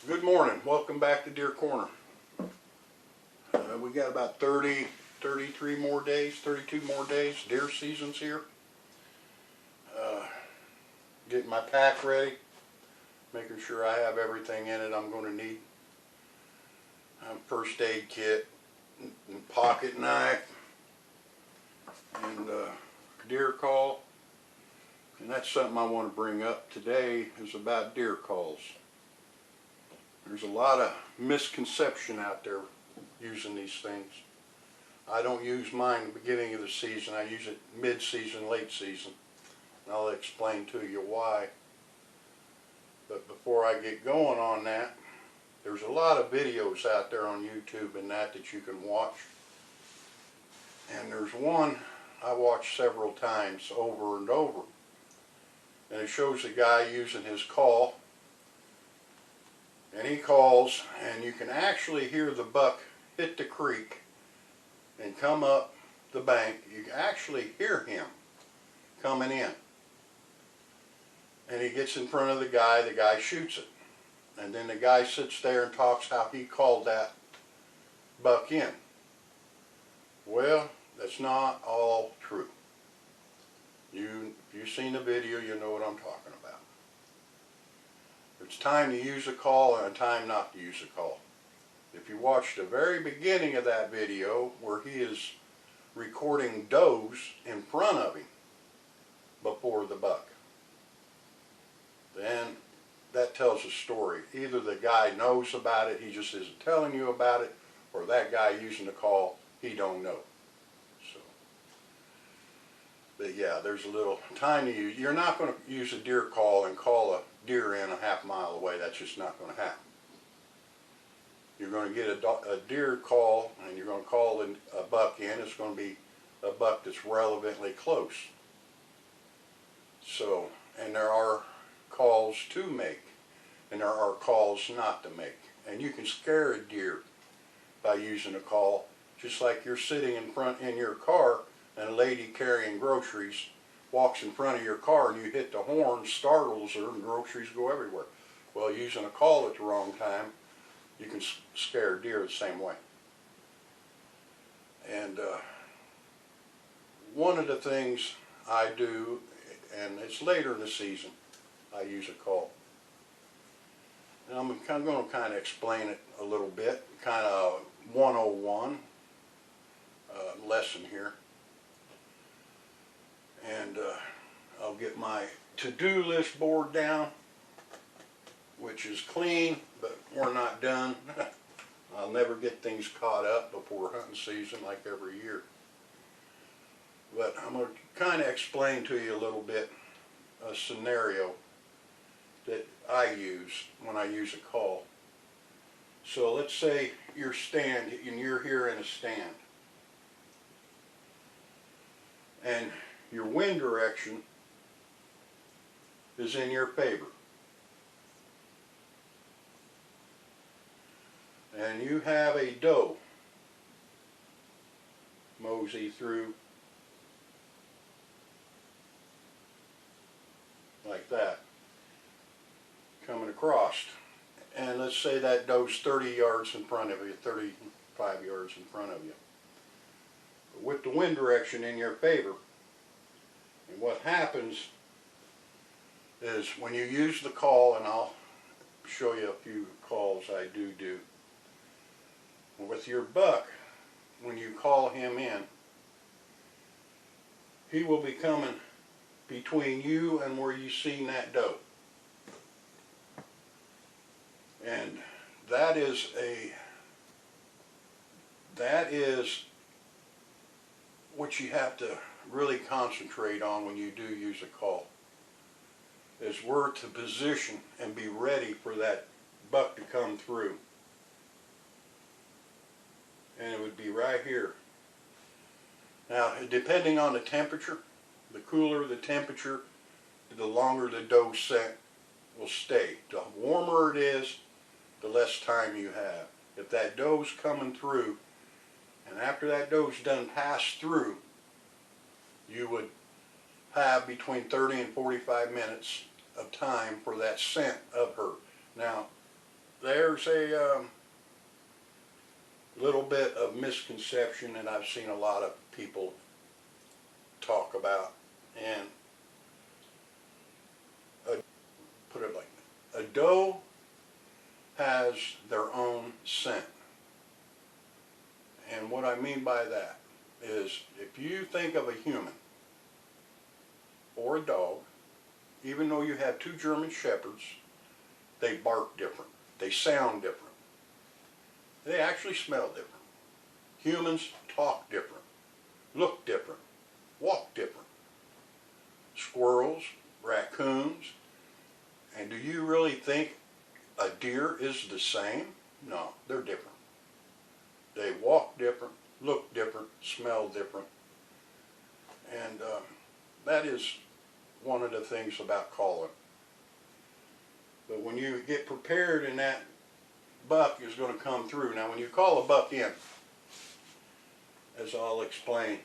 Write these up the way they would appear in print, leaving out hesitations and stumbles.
Good morning. Welcome back to Deer Corner. We got about 30, 33 more days, 32 more days. Deer season's here. Getting my pack ready, making sure I have everything in it I'm going to need. First aid kit, and pocket knife, and deer call. And that's something I want to bring up today is about deer calls. There's a lot of misconception out there using these things. I don't use mine at the beginning of the season. I use it mid-season, late season. And I'll explain to you why. But before I get going on that, there's a lot of videos out there on YouTube and that you can watch. And there's one I watched several times over and over. And it shows a guy using his call. And he calls, and you can actually hear the buck hit the creek and come up the bank. You can actually hear him coming in. And he gets in front of the guy shoots it. And then the guy sits there and talks how he called that buck in. Well, that's not all true. If you've seen the video, you know what I'm talking about. There's time to use a call and a time not to use a call. If you watch the very beginning of that video where he is recording does in front of him before the buck, then that tells a story. Either the guy knows about it, he just isn't telling you about it, or that guy using the call, he don't know. So, but yeah, there's a little time to use. You're not going to use a deer call and call a deer in a half mile away. That's just not going to happen. You're going to get a deer call and you're going to call a buck in. It's going to be a buck that's relevantly close. So, and there are calls to make and there are calls not to make. And you can scare a deer by using a call, just like you're sitting in your car and a lady carrying groceries walks in front of your car and you hit the horn, startles her, and groceries go everywhere. Well, using a call at the wrong time, you can scare deer the same way. And one of the things I do, and it's later in the season, I use a call. And I'm going to explain it a little bit, kind of 101 lesson here. And I'll get my to-do list board down, which is clean, but we're not done. I'll never get things caught up before hunting season like every year. But I'm going to kind of explain to you a little bit a scenario that I use when I use a call. So let's say you're here in a stand. And your wind direction is in your favor. And you have a doe mosey through like that, coming across. And let's say that doe's 30 yards in front of you, 35 yards in front of you. With the wind direction in your favor, and what happens is when you use the call, and I'll show you a few calls I do. With your buck, when you call him in, he will be coming between you and where you seen that doe. And that is what you have to really concentrate on when you do use a call, is where to position and be ready for that buck to come through. And it would be right here. Now, depending on the temperature, the cooler the temperature, the longer the doe scent will stay. The warmer it is, the less time you have. If that doe's coming through, and after that doe's done passed through, you would have between 30 and 45 minutes of time for that scent of her. Now, there's a little bit of misconception that I've seen a lot of people talk about, and put it like that. A doe has their own scent. And what I mean by that is, if you think of a human or a dog, even though you have two German Shepherds, they bark different. They sound different. They actually smell different. Humans talk different, look different, walk different. Squirrels, raccoons, and do you really think a deer is the same? No, they're different. They walk different, look different, smell different, and that is one of the things about calling. But when you get prepared and that buck is going to come through, now when you call a buck in, as I'll explain,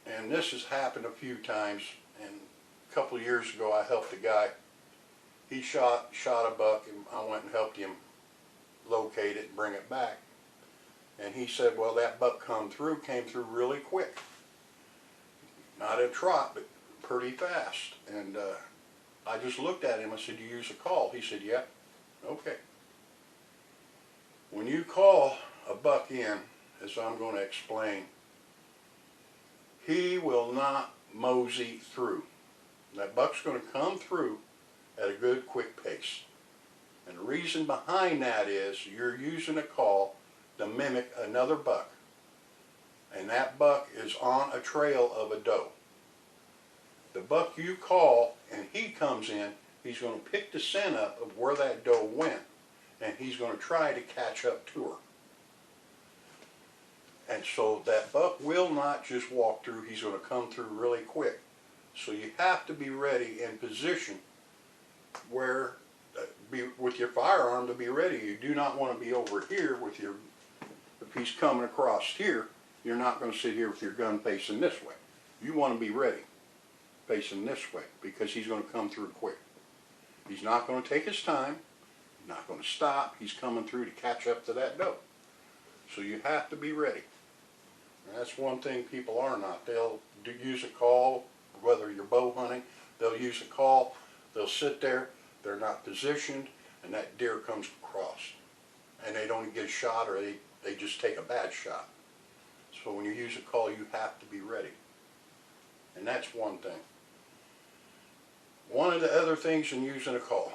and this has happened a few times, and a couple of years ago I helped a guy. He shot a buck, and I went and helped him locate it and bring it back. And he said, well, that buck came through really quick. Not a trot, but pretty fast. And I just looked at him. I said, do you use a call? He said, yeah. Okay. When you call a buck in, as I'm going to explain, he will not mosey through. That buck's going to come through at a good, quick pace. And the reason behind that is you're using a call to mimic another buck. And that buck is on a trail of a doe. The buck you call and he comes in, he's going to pick the scent up of where that doe went, and he's going to try to catch up to her. And so that buck will not just walk through, he's going to come through really quick. So you have to be ready in position where, with your firearm to be ready. You do not want to be over here with your, if he's coming across here, you're not going to sit here with your gun facing this way. You want to be ready, facing this way, because he's going to come through quick. He's not going to take his time, he's not going to stop, he's coming through to catch up to that doe. So you have to be ready. And that's one thing people are not. They'll use a call, whether you're bow hunting, they'll use a call, they'll sit there, they're not positioned, and that deer comes across. And they don't get a shot, or they just take a bad shot. So when you use a call, you have to be ready. And that's one thing. One of the other things in using a call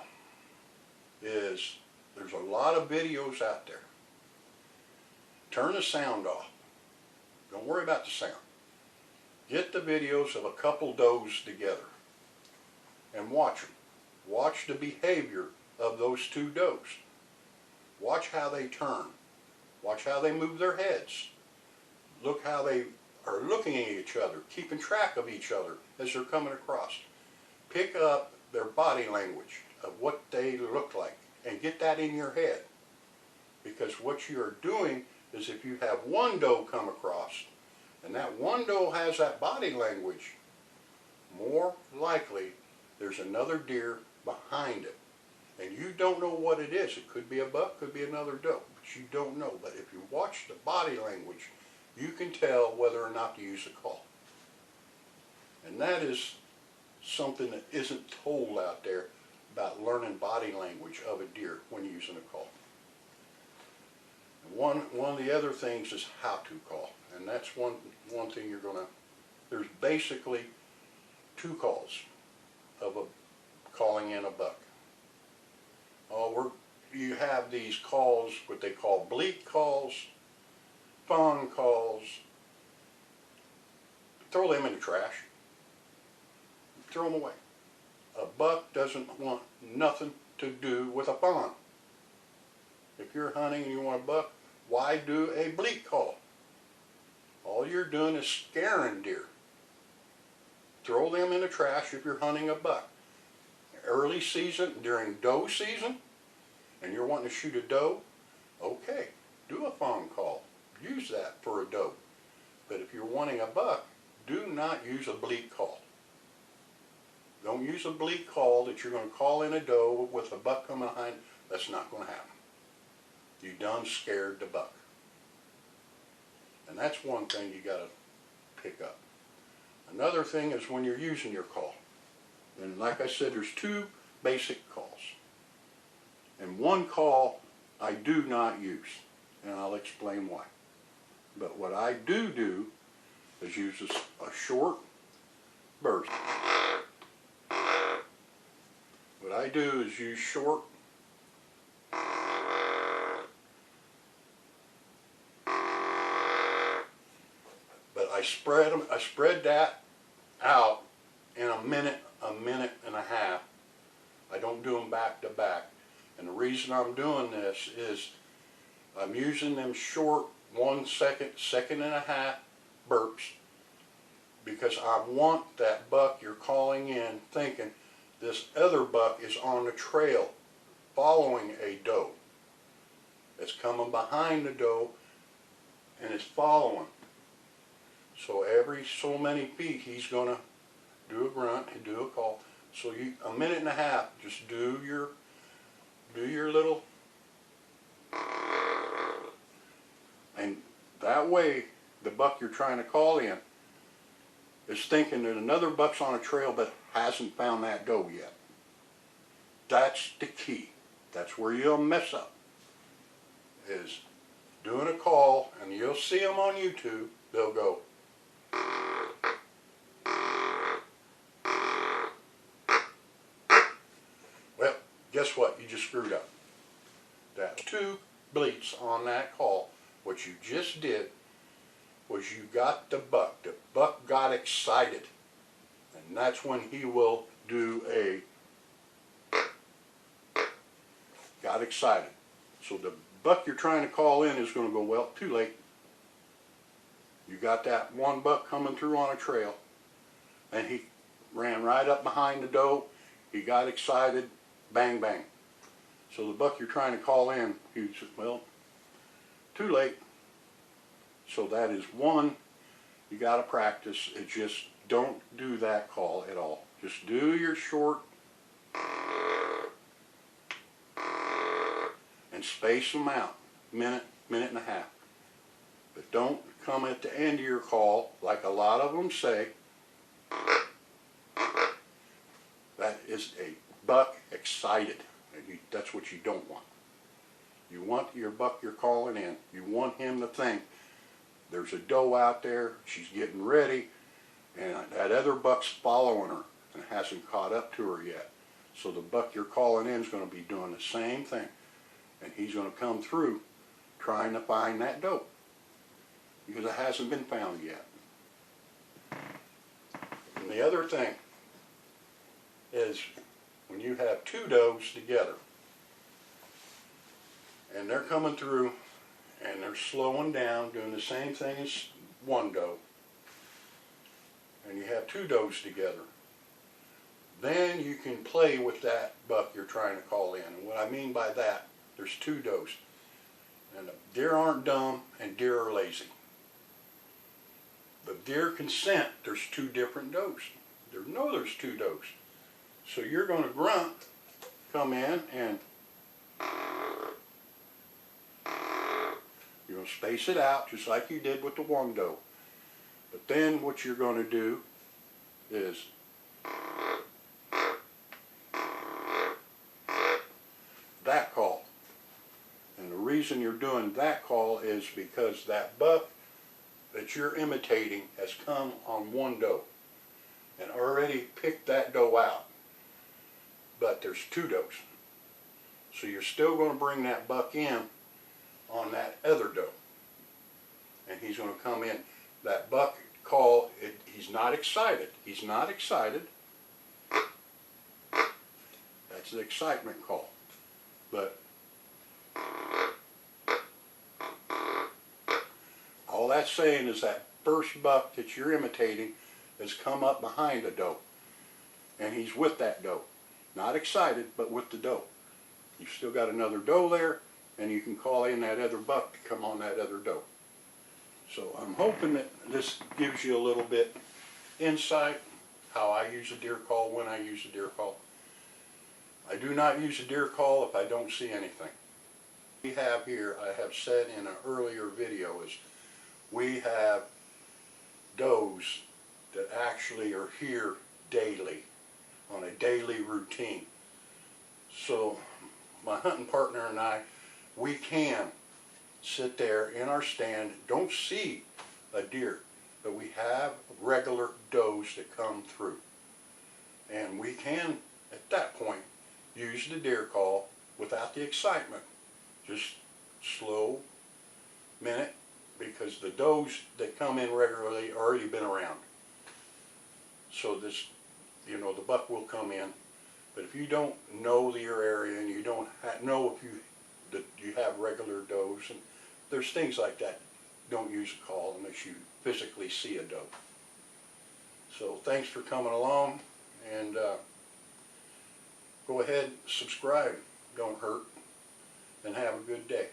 is there's a lot of videos out there. Turn the sound off. Don't worry about the sound. Get the videos of a couple does together and watch them. Watch the behavior of those two does. Watch how they turn. Watch how they move their heads. Look how they are looking at each other, keeping track of each other as they're coming across. Pick up their body language of what they look like and get that in your head. Because what you are doing is, if you have one doe come across and that one doe has that body language, more likely there's another deer behind it. And you don't know what it is. It could be a buck, could be another doe, but you don't know. But if you watch the body language, you can tell whether or not to use a call. And that is something that isn't told out there about learning body language of a deer when using a call. One of the other things is how to call, and that's one thing you're gonna. There's basically two calls of calling in a buck. You have these calls, what they call bleat calls, fawn calls. Throw them in the trash. Throw them away. A buck doesn't want nothing to do with a fawn. If you're hunting and you want a buck, why do a bleat call? All you're doing is scaring deer. Throw them in the trash if you're hunting a buck. Early season, during doe season, and you're wanting to shoot a doe, okay, do a fawn call. Use that for a doe. But if you're wanting a buck, do not use a bleat call. Don't use a bleat call that you're going to call in a doe with a buck coming behind. That's not going to happen. You done scared the buck. And that's one thing you got to pick up. Another thing is when you're using your call. And like I said, there's two basic calls. And one call I do not use. And I'll explain why. But what I do is use a short burst. What I do is use short but I spread that out in a minute and a half. I don't do them back to back. And the reason I'm doing this is I'm using them short 1 second, second and a half burps because I want that buck you're calling in thinking this other buck is on the trail following a doe. It's coming behind the doe and it's following. So every so many feet he's going to do a grunt and do a call. So you, a minute and a half, just do your little, and that way the buck you're trying to call in is thinking that another buck's on a trail but hasn't found that doe yet. That's the key. That's where you'll mess up, is doing a call, and you'll see them on YouTube. They'll go, well, guess what? You just screwed up. That's 2 bleats on that call. What you just did was you got the buck. The buck got excited. And that's when he will do a got excited. So the buck you're trying to call in is going to go, well, too late. You got that one buck coming through on a trail, and he ran right up behind the doe. He got excited, bang, bang. So the buck you're trying to call in, he said, well, too late. So that is one you got to practice. It's just don't do that call at all. Just do your short and space them out, minute and a half. But don't come at the end of your call like a lot of them say. That is a buck excited. And that's what you don't want. You want your buck you're calling in, you want him to think there's a doe out there, she's getting ready, and that other buck's following her and hasn't caught up to her yet. So the buck you're calling in is going to be doing the same thing. And he's going to come through trying to find that doe because it hasn't been found yet. And the other thing is when you have 2 does together and they're coming through and they're slowing down, doing the same thing as one doe, and you have 2 does together, then you can play with that buck you're trying to call in. And what I mean by that, there's 2 does. And deer aren't dumb and deer are lazy. The deer can scent there's 2 different does. There's 2 does. So you're going to grunt, come in, and you're going to space it out just like you did with the one doe. But then what you're going to do is that call. And the reason you're doing that call is because that buck that you're imitating has come on one doe and already picked that doe out. But there's 2 does. So you're still going to bring that buck in on that other doe. And he's going to come in. That buck call, he's not excited. He's not excited. That's the excitement call. But all that's saying is that first buck that you're imitating has come up behind a doe. And he's with that doe. Not excited, but with the doe. You've still got another doe there, and you can call in that other buck to come on that other doe. So I'm hoping that this gives you a little bit insight how I use a deer call, when I use a deer call. I do not use a deer call if I don't see anything. We have here, I have said in an earlier video, is we have does that actually are here daily, on a daily routine. So my hunting partner and I, we can sit there in our stand, don't see a deer, but we have regular does that come through. And we can, at that point, use the deer call without the excitement. Just slow minute, because the does that come in regularly already been around. So this, you know, the buck will come in. But if you don't know your area and you don't know if you have regular does, and there's things like that, don't use a call unless you physically see a doe. So thanks for coming along, and go ahead, subscribe, don't hurt, and have a good day.